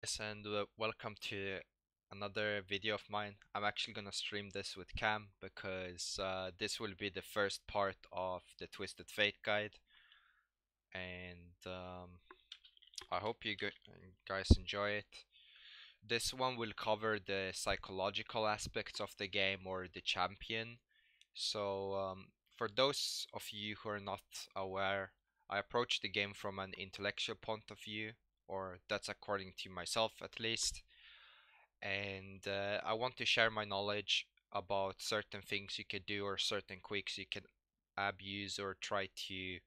Yes, and welcome to another video of mine. I'm actually gonna stream this with Cam because this will be the first part of the Twisted Fate guide, and I hope guys enjoy it. This one will cover the psychological aspects of the game or the champion. So, for those of you who are not aware, I approach the game from an intellectual point of view, or that's according to myself at least. And I want to share my knowledge about certain things you can do or certain quicks you can abuse or try to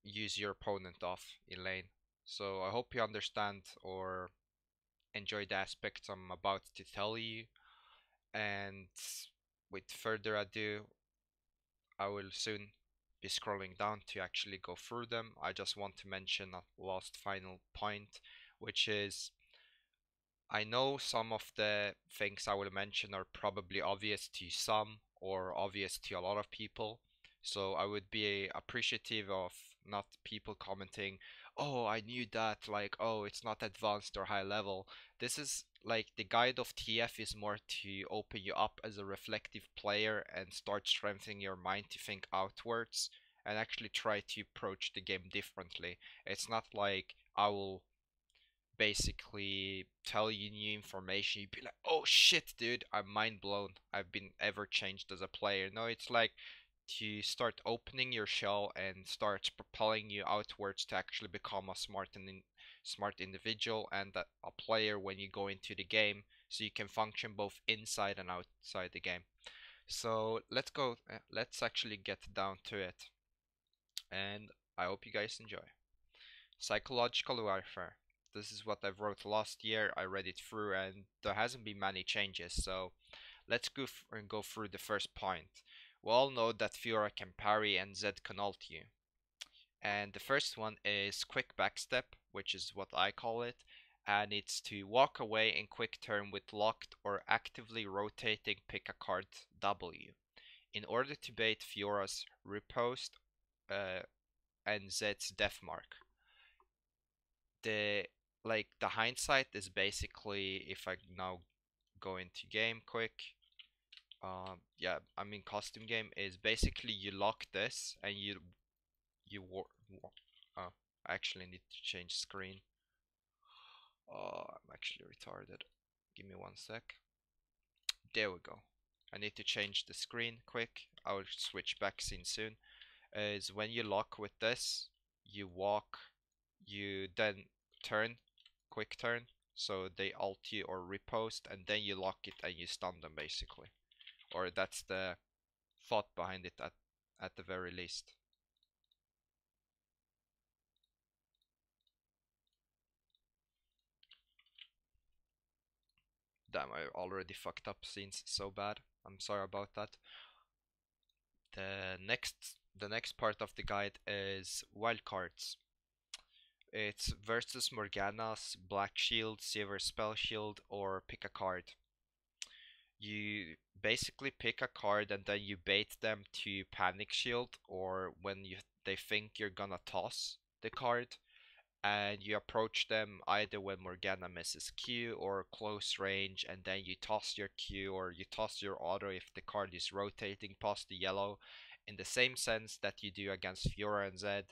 use your opponent off in lane. So I hope you understand or enjoy the aspects I'm about to tell you. And with further ado, I will soon be scrolling down to actually go through them. I just want to mention a last final point, which is I know some of the things I will mention are probably obvious to some or obvious to a lot of people. So I would be appreciative of not people commenting, oh, I knew that, like, oh, it's not advanced or high level. This is like the guide of TF is more to open you up as a reflective player and start strengthening your mind to think outwards and actually try to approach the game differently. It's not like I will basically tell you new information, you'd be like, oh shit, dude, I'm mind blown. I've been ever changed as a player. No, it's like to start opening your shell and start propelling you outwards to actually become a smart individual and a player when you go into the game, so you can function both inside and outside the game. So let's go. Let's actually get down to it, and I hope you guys enjoy. Psychological warfare. This is what I wrote last year. I read it through and there hasn't been many changes. So let's go through the first point. We all know that Fiora can parry and Zed can ult you. And the first one is quick backstep, which is what I call it. And it's to walk away in quick turn with locked or actively rotating pick a card W. In order to bait Fiora's riposte and Zed's death mark. the the hindsight is basically, if I now go into game quick, yeah, I mean custom game is basically you lock this and you oh, I actually need to change screen. Oh, I'm actually retarded. Give me one sec. There we go. I need to change the screen quick. I'll switch back scene soon. Is when you lock with this, you walk, you then turn, quick turn, so they ult you or repost, and then you lock it and you stun them basically. Or that's the thought behind it at the very least. Damn, I already fucked up scenes so bad. I'm sorry about that. The next part of the guide is wildcards. It's versus Morgana's Black Shield, Silver Spell Shield, or pick a card. You basically pick a card and then you bait them to Panic Shield, or when they think you're gonna toss the card, and you approach them either when Morgana misses Q or close range, and then you toss your Q or you toss your auto if the card is rotating past the yellow, in the same sense that you do against Fiora and Zed.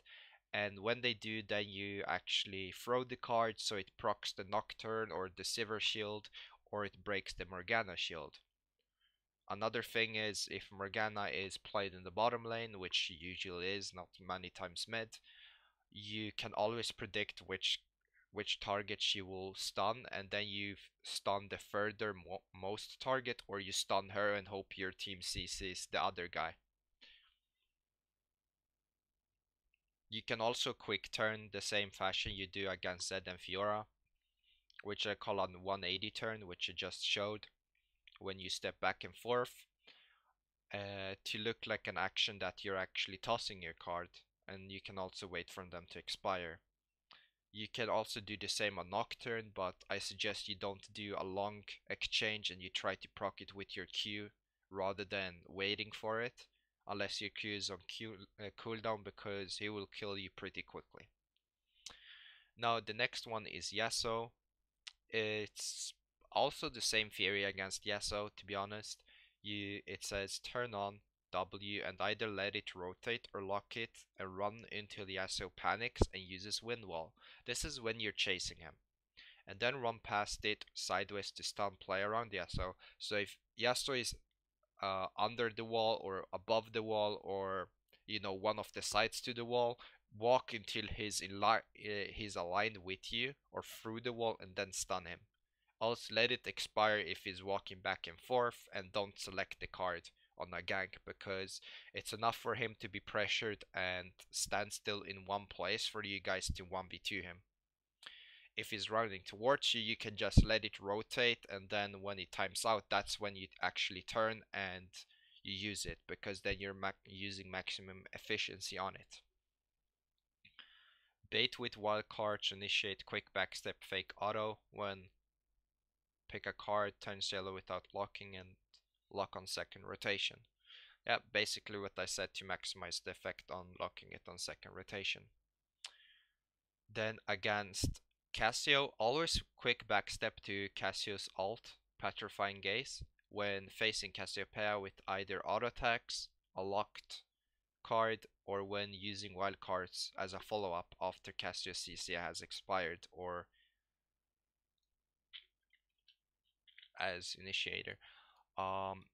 And when they do, then you actually throw the card so it procs the Nocturne or the Silver Shield, or it breaks the Morgana shield. Another thing is if Morgana is played in the bottom lane, which she usually is, not many times mid, you can always predict which target she will stun, and then you stun the further most target, or you stun her and hope your team CCs the other guy. You can also quick turn the same fashion you do against Zed and Fiora, which I call a 180 turn, which I just showed, when you step back and forth, to look like an action that you're actually tossing your card, and you can also wait for them to expire. You can also do the same on Nocturne, but I suggest you don't do a long exchange and you try to proc it with your Q rather than waiting for it, unless your Q is on cooldown, because he will kill you pretty quickly. Now the next one is Yasuo. It's also the same theory against Yasuo, to be honest. It says turn on W and either let it rotate or lock it and run until Yasuo panics and uses Wind Wall. This is when you're chasing him. And then run past it sideways to stun play around Yasuo. So if Yasuo is under the wall or above the wall or one of the sides to the wall, walk until he's aligned with you or through the wall and then stun him. Also let it expire if he's walking back and forth, and don't select the card on a gank because it's enough for him to be pressured and stand still in one place for you guys to 1v2 him. If he's running towards you, you can just let it rotate, and then when it times out, that's when you actually turn and you use it, because then you're using maximum efficiency on it. Bait with wildcards, initiate quick backstep fake auto when pick a card, turns yellow without locking, and lock on second rotation. Yeah, basically what I said to maximize the effect on locking it on second rotation. Then against Cassio, always quick backstep to Cassio's ult, Petrifying Gaze, when facing Cassiopeia with either auto attacks, a locked card, or when using wild cards as a follow-up after Cassio's CC has expired, or as initiator. Um,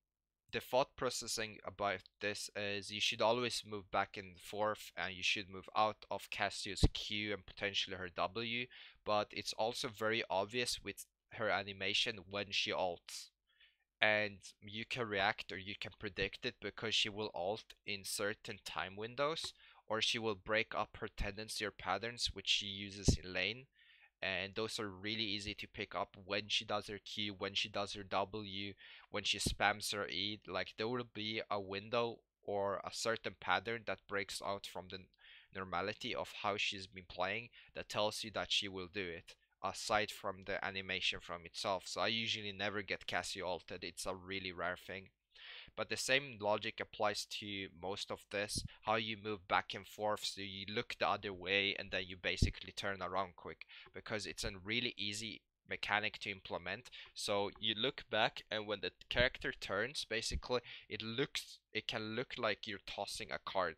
the thought processing about this is you should always move back and forth, and you should move out of Cassio's Q and potentially her W, but it's also very obvious with her animation when she ults. And you can react or you can predict it because she will ult in certain time windows, or she will break up her tendency or patterns which she uses in lane, and those are really easy to pick up when she does her Q, when she does her W, when she spams her E. Like there will be a window or a certain pattern that breaks out from the normality of how she's been playing that tells you that she will do it, aside from the animation from itself. So I usually never get Cassio ulted, it's a really rare thing. But the same logic applies to most of this, how you move back and forth, so you look the other way and then you basically turn around quick, because it's a really easy mechanic to implement. So you look back, and when the character turns, basically it can look like you're tossing a card,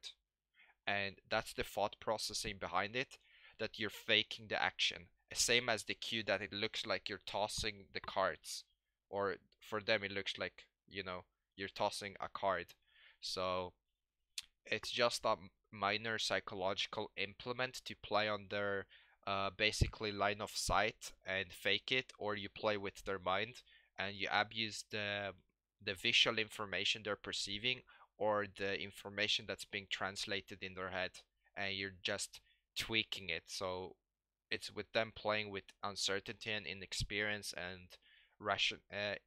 and that's the thought processing behind it, that you're faking the action, same as the cue that it looks like you're tossing the cards, or for them it looks like you're tossing a card. So it's just a minor psychological implement to play on their basically line of sight and fake it, or you play with their mind and you abuse the visual information they're perceiving, or the information that's being translated in their head, and you're just tweaking it. So it's with them playing with uncertainty and inexperience and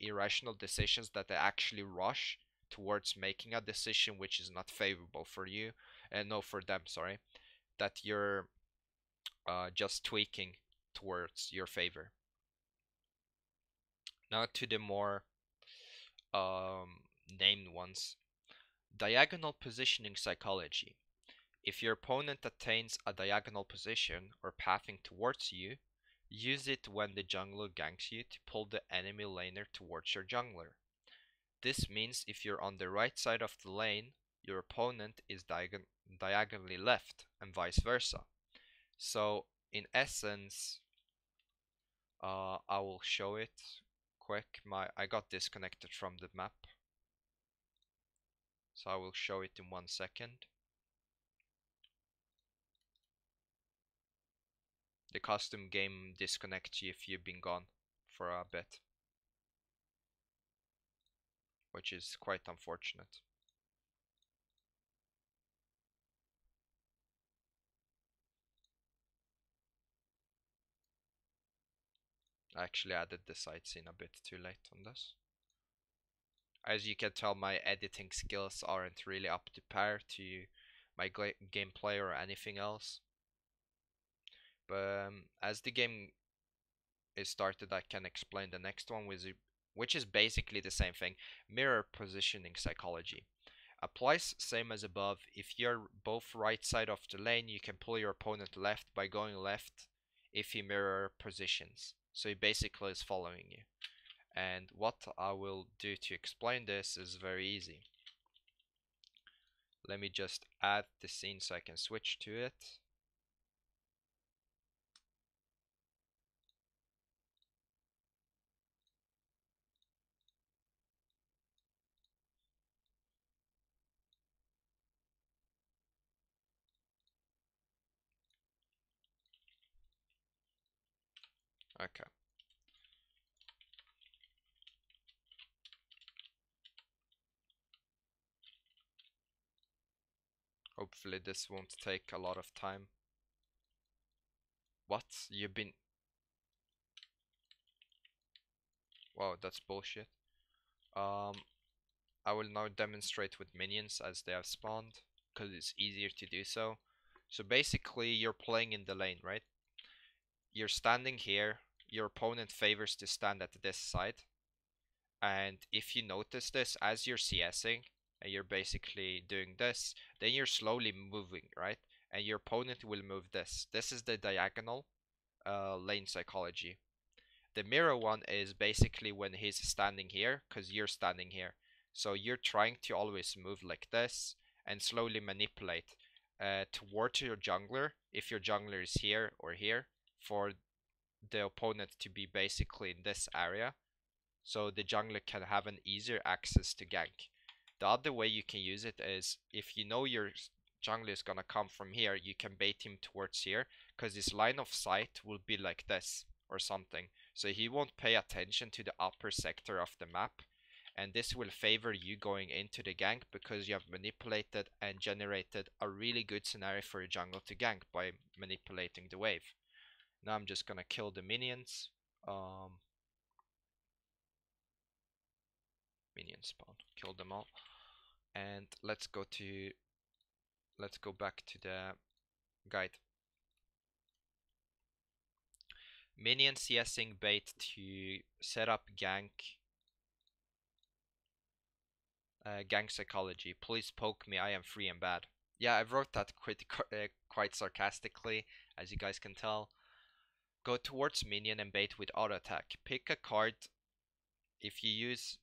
irrational decisions that they actually rush towards making a decision which is not favorable for you, and no, for them, sorry, that you're just tweaking towards your favor. Now to the more named ones. Diagonal positioning psychology. If your opponent attains a diagonal position or pathing towards you, use it when the jungler ganks you to pull the enemy laner towards your jungler. This means if you're on the right side of the lane, your opponent is diagonally left, and vice versa. So in essence, I will show it quick. I got disconnected from the map, so I will show it in 1 second. The custom game disconnects you if you've been gone for a bit, which is quite unfortunate. I actually added the sightseeing a bit too late on this. As you can tell, my editing skills aren't really up to par to my gameplay or anything else. But as the game is started, I can explain the next one, which is basically the same thing. Mirror positioning psychology. Applies same as above. If you're both right side of the lane, you can pull your opponent left by going left if he mirror positions. So he basically is following you. And what I will do to explain this is very easy. Let me just add the scene so I can switch to it. Okay. Hopefully this won't take a lot of time. What? You've been... Wow, that's bullshit. Um, I will now demonstrate with minions as they have spawned, because it's easier to do so. So basically, you're playing in the lane, right? You're standing here, your opponent favors to stand at this side, and if you notice this, as you're CSing, and you're basically doing this, then you're slowly moving, right? And your opponent will move this. This is the diagonal lane psychology. The mirror one is basically when he's standing here, because you're standing here. So you're trying to always move like this and slowly manipulate towards your jungler, if your jungler is here or here, for the opponent to be basically in this area. So the jungler can have an easier access to gank. The other way you can use it is if you know your jungler is gonna come from here, you can bait him towards here, because his line of sight will be like this or something. So he won't pay attention to the upper sector of the map, and this will favor you going into the gank because you have manipulated and generated a really good scenario for your jungle to gank by manipulating the wave. Now I'm just gonna kill the minions. Minion spawn, kill them all, and let's go back to the guide. Minion CSing bait to set up gank. Gang psychology. Please poke me. I am free and bad. Yeah, I wrote that quite sarcastically, as you guys can tell. Go towards minion and bait with auto attack. Pick a card. If you use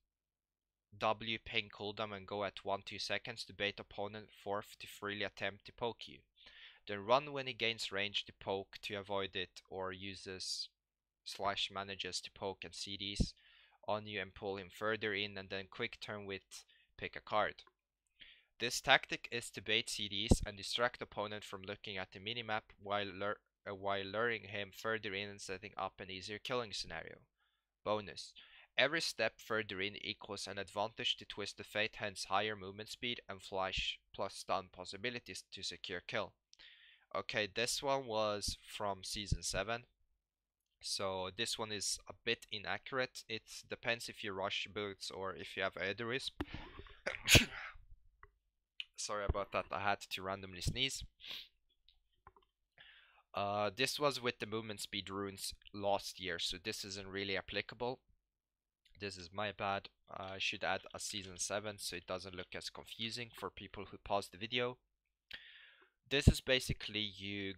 W ping cooldown and go at 1-2 seconds to bait opponent fourth to freely attempt to poke you. Then run when he gains range to poke to avoid it, or uses slash manages to poke and CDs on you and pull him further in, and then quick turn with pick a card. This tactic is to bait CDs and distract opponent from looking at the minimap while luring him further in and setting up an easier killing scenario. Bonus. Every step further in equals an advantage to Twisted Fate, hence higher movement speed and flash plus stun possibilities to secure kill. Okay, this one was from season 7. So this one is a bit inaccurate. It depends if you rush boots or if you have Ederisp. Sorry about that, I had to randomly sneeze. This was with the movement speed runes last year, so this isn't really applicable. This is my bad. I should add a season 7 so it doesn't look as confusing for people who pause the video. This is basically you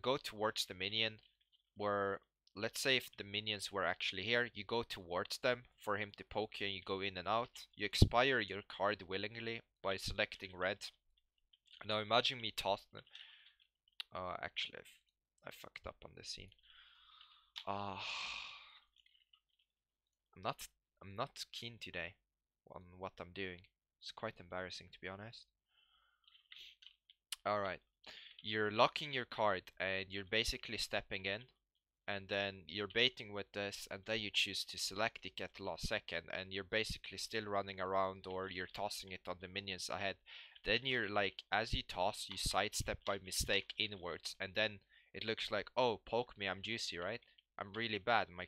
go towards the minion, where let's say if the minions were actually here, you go towards them for him to poke you and you go in and out. You expire your card willingly by selecting red. Now imagine me tossing. Actually, I fucked up on this scene. Uh, I'm not I'm not keen today on what I'm doing. It's quite embarrassing to be honest. Alright, you're locking your card and you're basically stepping in, and then you're baiting with this, and then you choose to select it at the last second, and you're basically still running around, or you're tossing it on the minions ahead. Then you're like, as you toss, you sidestep by mistake inwards, and then it looks like, oh, poke me, I'm juicy, right? I'm really bad. My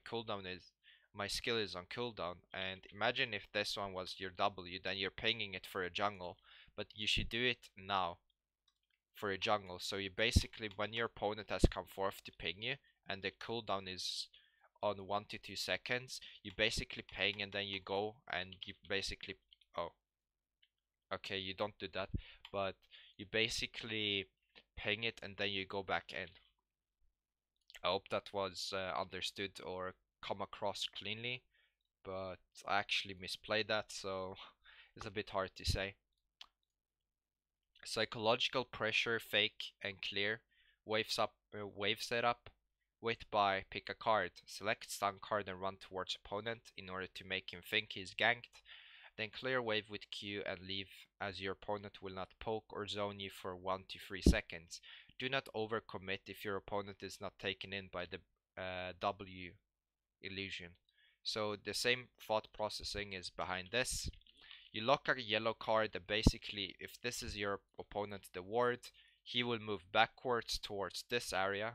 skill is on cooldown. And imagine if this one was your W, then you're pinging it for a jungle, but you should do it now for a jungle. So you basically, when your opponent has come forth to ping you, and the cooldown is on 1 to 2 seconds, you basically ping and then you go and you basically, oh, okay, you don't do that, but you basically ping it and then you go back in. I hope that was understood or come across cleanly, but I actually misplayed that, so it's a bit hard to say. Psychological pressure, fake and clear. Wave setup. Wait by, pick a card. Select stun card and run towards opponent in order to make him think he's ganked. Then clear wave with Q and leave, as your opponent will not poke or zone you for 1 to 3 seconds. Do not overcommit if your opponent is not taken in by the W illusion. So the same thought processing is behind this. You lock a yellow card, and basically if this is your opponent the ward, he will move backwards towards this area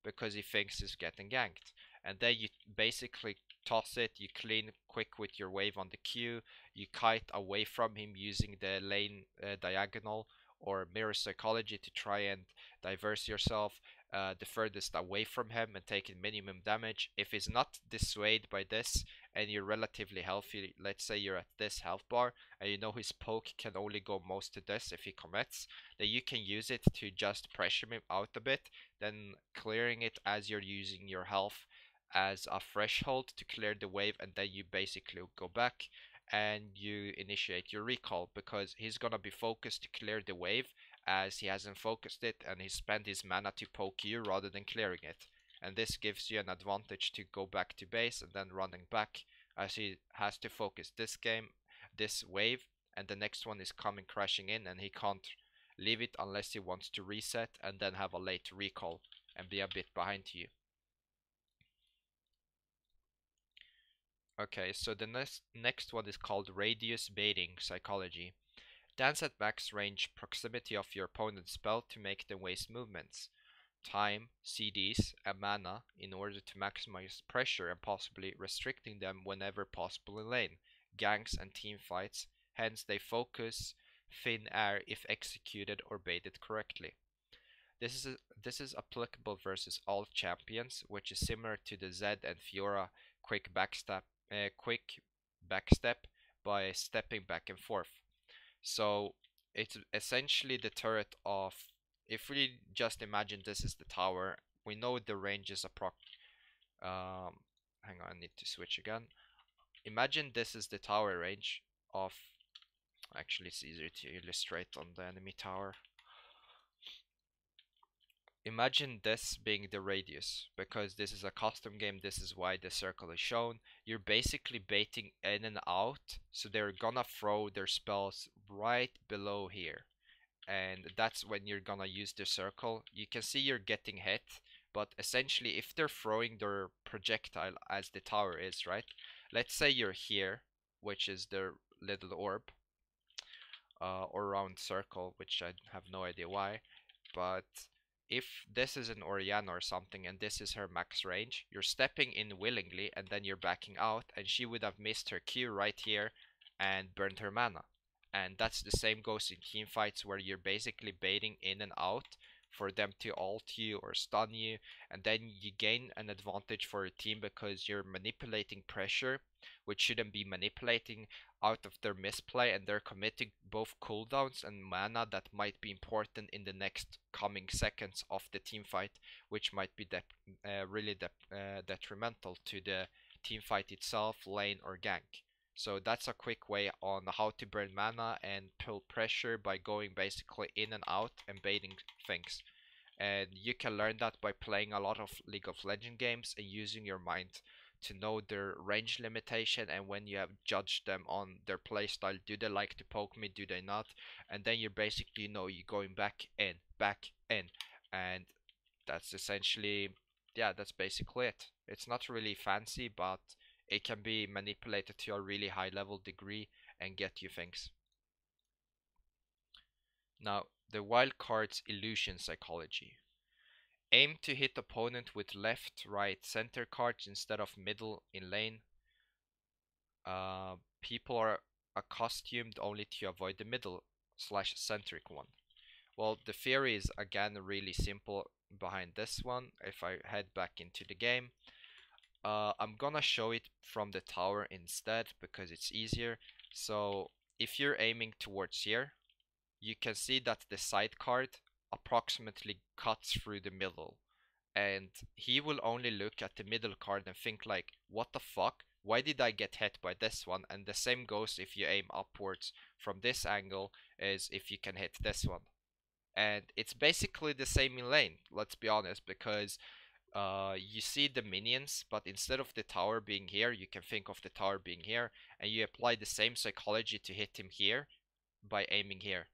because he thinks he's getting ganked. And then you basically toss it, you clean quick with your wave on the Q, you kite away from him using the lane diagonal or mirror psychology to try and diverse yourself the furthest away from him and taking minimum damage. If he's not dissuaded by this and you're relatively healthy, let's say you're at this health bar and you know his poke can only go most to this if he commits, then you can use it to just pressure him out a bit, then clearing it as you're using your health as a threshold to clear the wave, and then you basically go back and you initiate your recall because he's gonna be focused to clear the wave as he hasn't focused it and he spent his mana to poke you rather than clearing it. And this gives you an advantage to go back to base and then running back as he has to focus this game, this wave, and the next one is coming crashing in and he can't leave it unless he wants to reset and then have a late recall and be a bit behind you. Okay, so the next one is called radius baiting psychology. Dance at max range proximity of your opponent's spell to make them waste movements, time, CDs, and mana in order to maximize pressure and possibly restricting them whenever possible in lane, ganks, and team fights. Hence, they focus thin air if executed or baited correctly. This is applicable versus all champions, which is similar to the Zed and Fiora quick backstep by stepping back and forth. So it's essentially the turret of, if we just imagine this is the tower, we know the range is hang on, I need to switch again. Imagine this is the tower range of, actually it's easier to illustrate on the enemy tower. Imagine this being the radius, because this is a custom game, this is why the circle is shown. You're basically baiting in and out, so they're gonna throw their spells right below here. And that's when you're gonna use the circle. You can see you're getting hit, but essentially if they're throwing their projectile as the tower is, right? Let's say you're here, which is the little orb, or round circle, which I have no idea why, but if this is an Orianna or something and this is her max range, you're stepping in willingly and then you're backing out, and she would have missed her Q right here and burned her mana. And that's the same goes in team fights where you're basically baiting in and out for them to ult you or stun you, and then you gain an advantage for your team because you're manipulating pressure, which shouldn't be manipulating, out of their misplay, and they're committing both cooldowns and mana that might be important in the next coming seconds of the team fight, which might be really detrimental to the team fight itself, lane or gank. So that's a quick way on how to burn mana and pull pressure by going basically in and out and baiting things. And you can learn that by playing a lot of League of Legends games and using your mind to know their range limitation, and when you have judged them on their playstyle, do they like to poke me, do they not, and then you basically you're going back in, and that's essentially, yeah, that's basically it. It's not really fancy, but it can be manipulated to a really high level degree and get you things. Now, the Wildcards Illusion psychology. Aim to hit opponent with left, right, center cards instead of middle in lane. People are accustomed only to avoid the middle slash centric one. Well, the theory is again really simple behind this one. If I head back into the game, I'm gonna show it from the tower instead because it's easier. So if you're aiming towards here, you can see that the side card approximately cuts through the middle, and he will only look at the middle card and think like, what the fuck? Why did I get hit by this one? And the same goes if you aim upwards from this angle as if you can hit this one. And it's basically the same in lane, let's be honest, because you see the minions, but instead of the tower being here, you can think of the tower being here, and you apply the same psychology to hit him here by aiming here.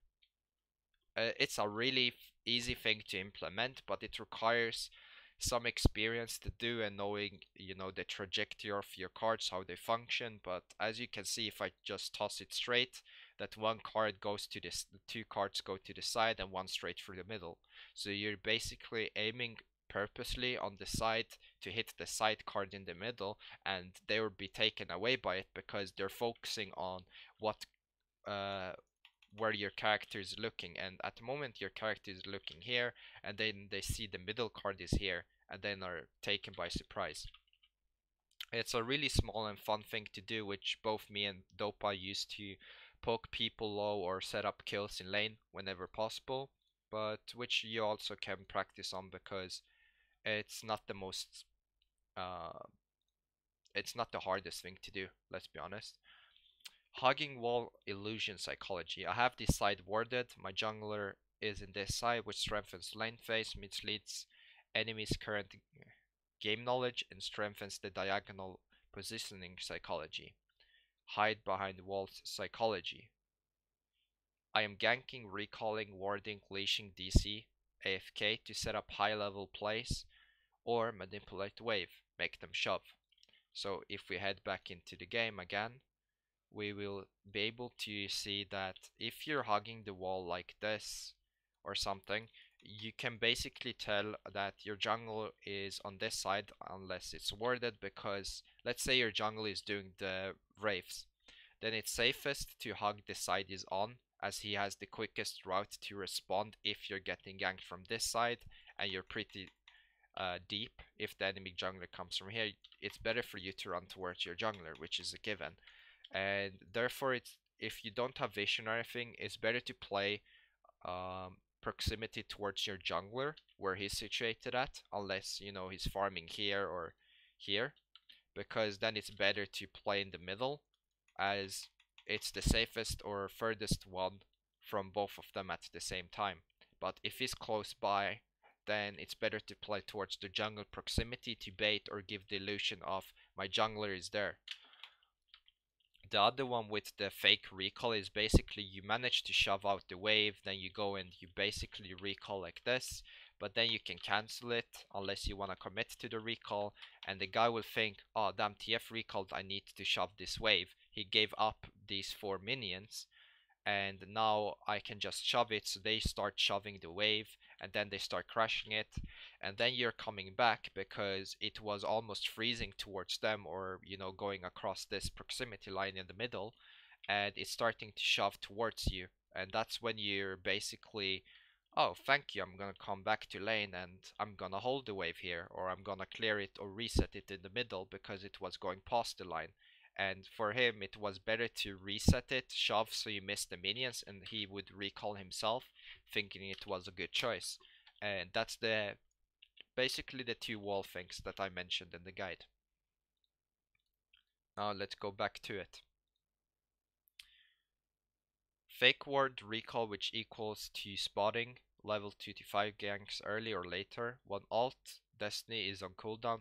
It's a really easy thing to implement, but it requires some experience to do and knowing, the trajectory of your cards, how they function. But as you can see, if I just toss it straight, that one card goes to this, the two cards go to the side and one straight through the middle. So you're basically aiming purposely on the side to hit the side card in the middle, and they will be taken away by it because they're focusing on what uh, where your character is looking, and at the moment your character is looking here, and then they see the middle card is here and then are taken by surprise. It's a really small and fun thing to do, which both me and Dopa used to poke people low or set up kills in lane whenever possible, but which you also can practice on because it's not the most uh, it's not the hardest thing to do, let's be honest. Hugging wall illusion psychology. I have this side warded. My jungler is in this side, which strengthens lane phase, misleads enemies' current game knowledge, and strengthens the diagonal positioning psychology. Hide behind walls psychology. I am ganking, recalling, warding, leashing DC, AFK to set up high level plays or manipulate wave, make them shove. So if we head back into the game again, we will be able to see that if you're hugging the wall like this or something, you can basically tell that your jungle is on this side unless it's warded, because let's say your jungle is doing the wraiths, then it's safest to hug the side is on, as he has the quickest route to respond if you're getting ganked from this side and you're pretty deep. If the enemy jungler comes from here, it's better for you to run towards your jungler, which is a given. And therefore, it's, if you don't have vision or anything, it's better to play proximity towards your jungler where he's situated at, unless he's farming here or here, because then it's better to play in the middle, as it's the safest or furthest one from both of them at the same time. But if he's close by, then it's better to play towards the jungle proximity to bait or give the illusion of my jungler is there. The other one with the fake recall is basically you manage to shove out the wave, then you go and you basically recall like this, but then you can cancel it unless you want to commit to the recall, and the guy will think, oh damn, TF recalled, I need to shove this wave. He gave up these 4 minions, and now I can just shove it, so they start shoving the wave and then they start crashing it, and then you're coming back because it was almost freezing towards them, or going across this proximity line in the middle, and it's starting to shove towards you, and that's when you're basically, oh thank you, I'm gonna come back to lane and I'm gonna hold the wave here, or I'm gonna clear it or reset it in the middle because it was going past the line. And for him it was better to reset it, shove so you miss the minions, and he would recall himself thinking it was a good choice. And that's basically the 2 wall things that I mentioned in the guide. Now let's go back to it. Fake ward recall, which equals to spotting, level 2 to 5 ganks early or later. One alt, Destiny is on cooldown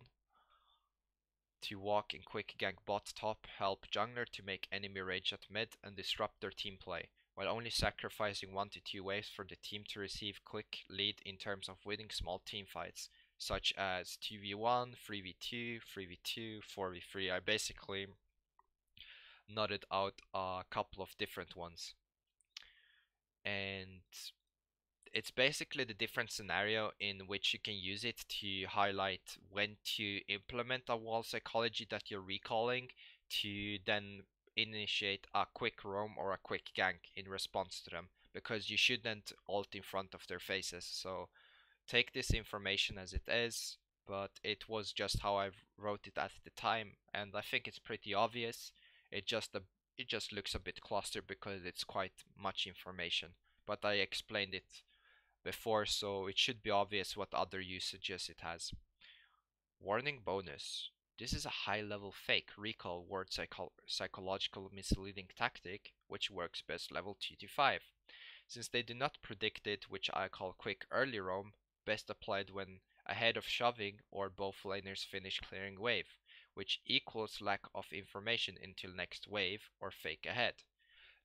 to walk in quick gank bot top, help jungler to make enemy rage at mid and disrupt their team play, while only sacrificing 1 to 2 waves for the team to receive quick lead in terms of winning small team fights, such as 2v1, 3v2, 3v2, 4v3. I basically nodded out a couple of different ones. And it's basically the different scenario in which you can use it to highlight when to implement a wall psychology that you're recalling, to then initiate a quick roam or a quick gank in response to them, because you shouldn't ult in front of their faces. So take this information as it is, but it was just how I wrote it at the time, and I think it's pretty obvious. It just looks a bit clustered because it's quite much information, but I explained it before, so it should be obvious what other usages it has. Warning bonus. This is a high-level fake recall word psychological misleading tactic, which works best level 2 to 5. Since they do not predict it, which I call quick early roam, best applied when ahead of shoving or both laners finish clearing wave, which equals lack of information until next wave or fake ahead.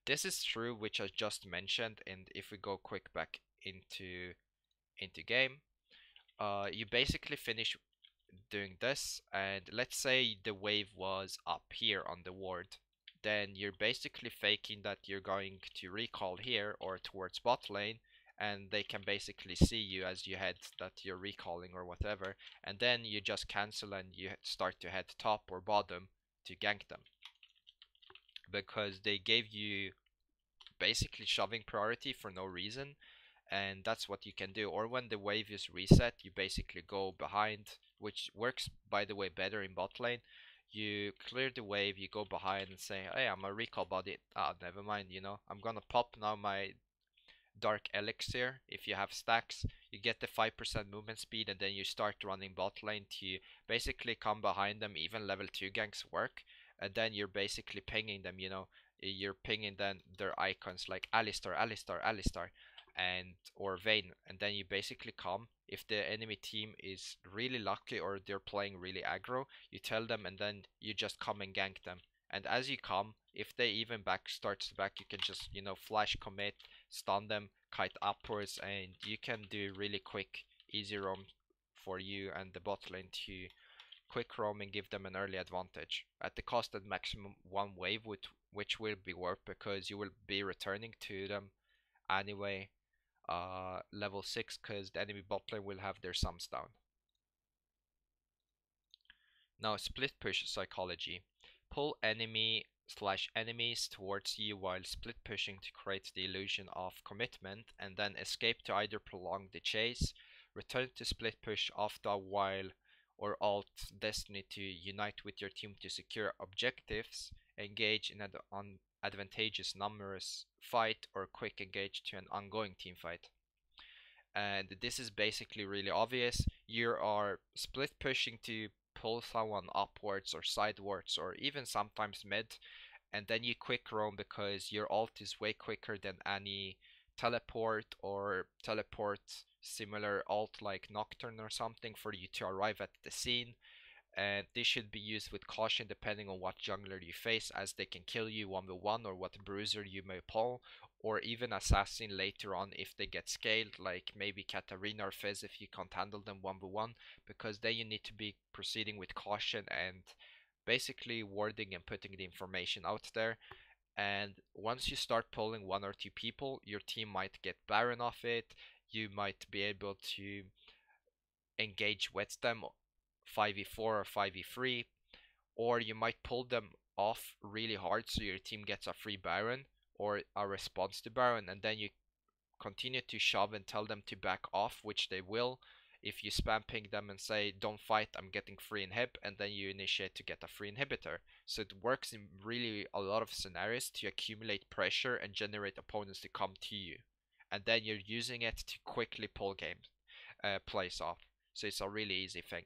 This is true, which I just mentioned, and if we go quick back into game, you basically finish doing this, and let's say the wave was up here on the ward, then you're basically faking that you're going to recall here or towards bot lane, and they can basically see you as you head that you're recalling or whatever, and then you just cancel and you start to head top or bottom to gank them, because they gave you basically shoving priority for no reason, and that's what you can do. Or when the wave is reset, you basically go behind, which works by the way better in bot lane. You clear the wave, you go behind and say, hey, I'm a recall body. Ah, never mind, I'm gonna pop now my dark elixir. If you have stacks, you get the 5% movement speed, and then you start running bot lane to basically come behind them. Even level 2 ganks work, and then you're basically pinging them, you're pinging then their icons like Alistar, Alistar, Alistar, and or Vayne, and then you basically come. If the enemy team is really lucky or they're playing really aggro, you tell them, and then you just come and gank them. And as you come, if they even starts back, you can just flash commit, stun them, kite upwards, and you can do really quick, easy roam for you and the bot lane to quick roam and give them an early advantage at the cost of maximum one wave, which will be worth because you will be returning to them anyway, level 6, because the enemy bot lane will have their sums down. Now, split push psychology. Pull enemies towards you while split pushing to create the illusion of commitment, and then escape to either prolong the chase, return to split push after a while, or alt destiny to unite with your team to secure objectives, engage in an advantageous numerous fight, or quick engage to an ongoing team fight. And this is basically really obvious. You are split pushing to pull someone upwards or sidewards or even sometimes mid, and then you quick roam because your ult is way quicker than any teleport similar ult like Nocturne or something for you to arrive at the scene. And this should be used with caution depending on what jungler you face, as they can kill you 1v1, or what bruiser you may pull, or even assassin later on if they get scaled, like maybe Katarina or Fizz if you can't handle them 1v1, because then you need to be proceeding with caution and basically warding and putting the information out there. And once you start pulling one or two people, your team might get Baron off it, you might be able to engage with them 5v4 or 5v3, or you might pull them off really hard so your team gets a free Baron or a response to Baron, and then you continue to shove and tell them to back off, which they will if you spam ping them and say don't fight, I'm getting free inhib, and then you initiate to get a free inhibitor. So it works in really a lot of scenarios to accumulate pressure and generate opponents to come to you, and then you're using it to quickly pull games plays off. So it's a really easy thing.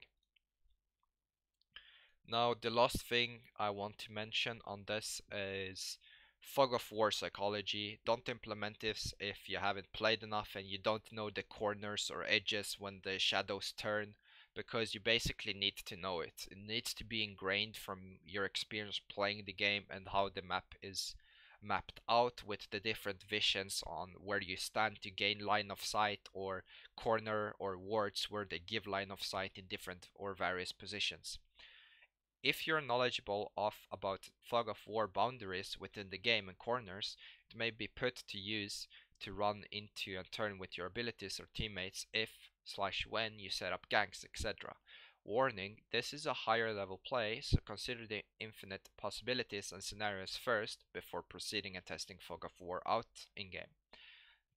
Now, the last thing I want to mention on this is fog of war psychology. Don't implement this if you haven't played enough and you don't know the corners or edges when the shadows turn, because you basically need to know it. It needs to be ingrained from your experience playing the game and how the map is mapped out with the different visions on where you stand to gain line of sight, or corner or wards where they give line of sight in different or various positions. If you're knowledgeable about fog of war boundaries within the game and corners, it may be put to use to run into and turn with your abilities or teammates if/when you set up ganks, etc. Warning, this is a higher level play, so consider the infinite possibilities and scenarios first before proceeding and testing fog of war out in-game.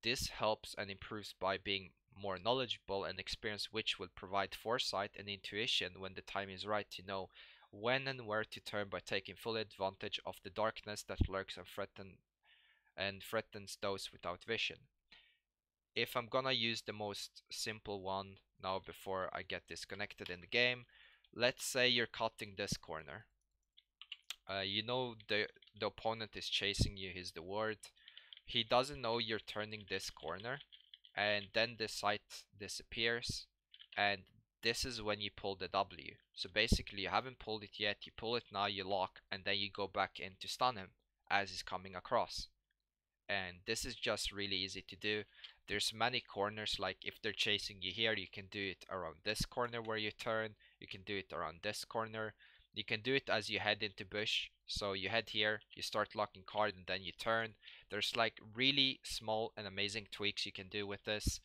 This helps and improves by being more knowledgeable and experienced, which will provide foresight and intuition when the time is right to know when and where to turn by taking full advantage of the darkness that lurks and threatens those without vision. if I'm gonna use the most simple one now before I get disconnected in the game, let's say you're cutting this corner. You know the opponent is chasing you, he's the ward. He doesn't know you're turning this corner, and then the sight disappears, and this is when you pull the W. So basically you haven't pulled it yet, you pull it now, you lock, and then you go back in to stun him as he's coming across. And this is just really easy to do. There's many corners, like if they're chasing you here, you can do it around this corner where you turn, you can do it around this corner, you can do it as you head into bush. So you head here, you start locking card, and then you turn. There's like really small and amazing tweaks you can do with this,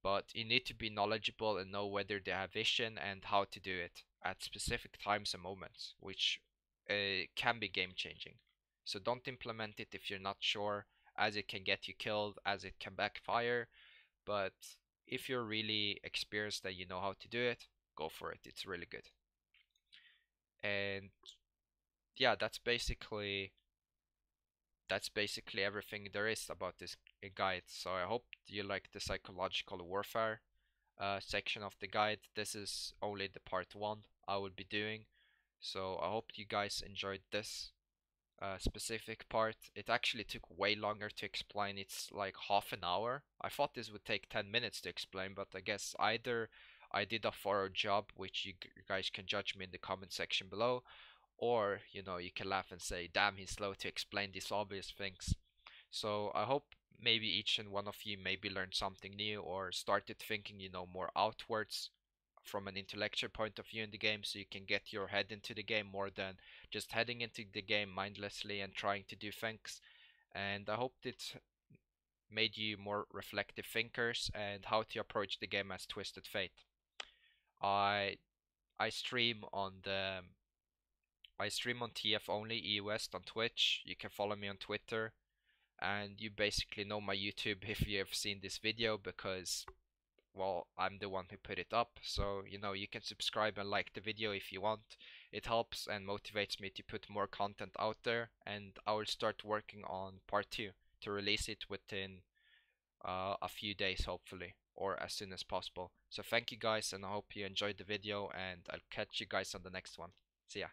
but you need to be knowledgeable and know whether they have vision and how to do it at specific times and moments, which can be game changing. So don't implement it if you're not sure, as it can get you killed, as it can backfire. But if you're really experienced and you know how to do it, go for it. It's really good. And yeah, that's basically everything there is about this guide. So I hope you like the psychological warfare section of the guide. This is only the part one I will be doing. So I hope you guys enjoyed this specific part. It actually took way longer to explain. It's like half an hour. I thought this would take 10 minutes to explain, but I guess either I did a thorough job, which you guys can judge me in the comment section below, or you can laugh and say, damn, he's slow to explain these obvious things. So I hope maybe each and one of you maybe learned something new or started thinking, more outwards from an intellectual point of view in the game, so you can get your head into the game more than just heading into the game mindlessly and trying to do things. And I hope it made you more reflective thinkers and how to approach the game as Twisted Fate. I I stream on the I stream on TF only EU West on Twitch. You can follow me on Twitter, and you basically know my YouTube if you have seen this video, because well, I'm the one who put it up. So you can subscribe and like the video if you want. It helps and motivates me to put more content out there, and I will start working on part 2 to release it within a few days, hopefully, or as soon as possible. So thank you guys, and I hope you enjoyed the video, and I'll catch you guys on the next one. See ya.